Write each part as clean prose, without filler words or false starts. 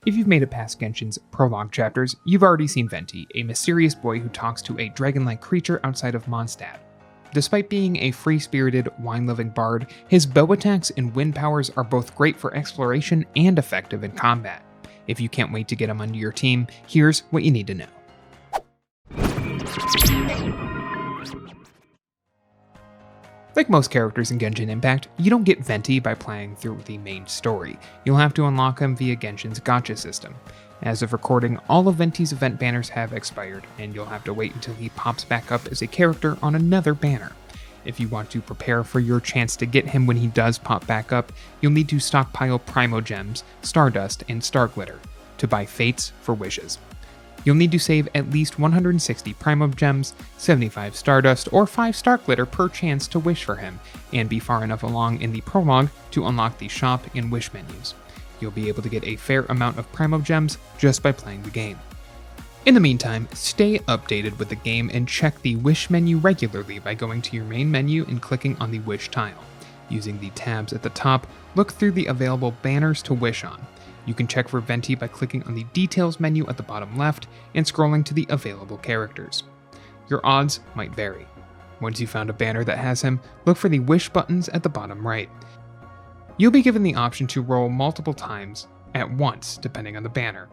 If you've made it past Genshin's prologue chapters, you've already seen Venti, a mysterious boy who talks to a dragon-like creature outside of Mondstadt. Despite being a free-spirited, wine-loving bard, his bow attacks and wind powers are both great for exploration and effective in combat. If you can't wait to get him under your team, here's what you need to know. Like most characters in Genshin Impact, you don't get Venti by playing through the main story. You'll have to unlock him via Genshin's gacha system. As of recording, all of Venti's event banners have expired, and you'll have to wait until he pops back up as a character on another banner. If you want to prepare for your chance to get him when he does pop back up, you'll need to stockpile Primo Gems, Stardust, and Star Glitter to buy Fates for wishes. You'll need to save at least 160 Primo Gems, 75 Stardust, or 5 Star Glitter per chance to wish for him, and be far enough along in the prologue to unlock the shop and wish menus. You'll be able to get a fair amount of Primo Gems just by playing the game. In the meantime, stay updated with the game and check the wish menu regularly by going to your main menu and clicking on the wish tile. Using the tabs at the top, look through the available banners to wish on. You can check for Venti by clicking on the details menu at the bottom left and scrolling to the available characters. Your odds might vary. Once you've found a banner that has him, look for the wish buttons at the bottom right. You'll be given the option to roll multiple times at once depending on the banner.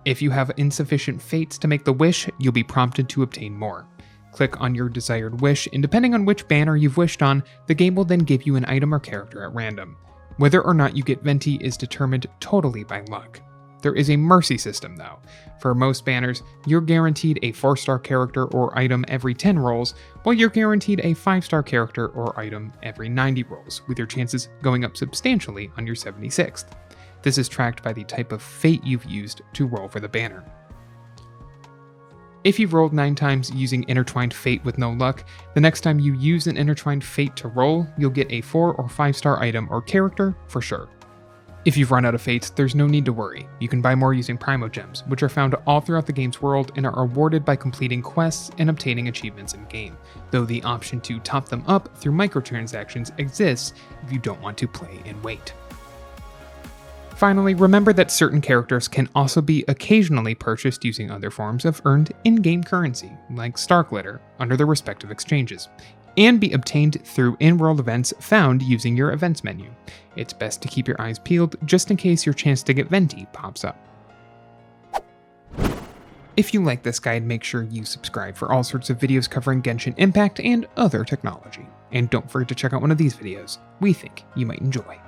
If you have insufficient fates to make the wish, you'll be prompted to obtain more. Click on your desired wish, and depending on which banner you've wished on, the game will then give you an item or character at random. Whether or not you get Venti is determined totally by luck. There is a mercy system though. For most banners, you're guaranteed a 4-star character or item every 10 rolls, while you're guaranteed a 5-star character or item every 90 rolls, with your chances going up substantially on your 76th. This is tracked by the type of fate you've used to roll for the banner. If you've rolled 9 times using Intertwined Fate with no luck, the next time you use an Intertwined Fate to roll, you'll get a 4 or 5-star item or character for sure. If you've run out of fates, there's no need to worry. You can buy more using Primo Gems, which are found all throughout the game's world and are awarded by completing quests and obtaining achievements in-game, though the option to top them up through microtransactions exists if you don't want to play and wait. Finally, remember that certain characters can also be occasionally purchased using other forms of earned in-game currency, like Star Glitter, under their respective exchanges, and be obtained through in-world events found using your events menu. It's best to keep your eyes peeled just in case your chance to get Venti pops up. If you like this guide, make sure you subscribe for all sorts of videos covering Genshin Impact and other technology. And don't forget to check out one of these videos we think you might enjoy.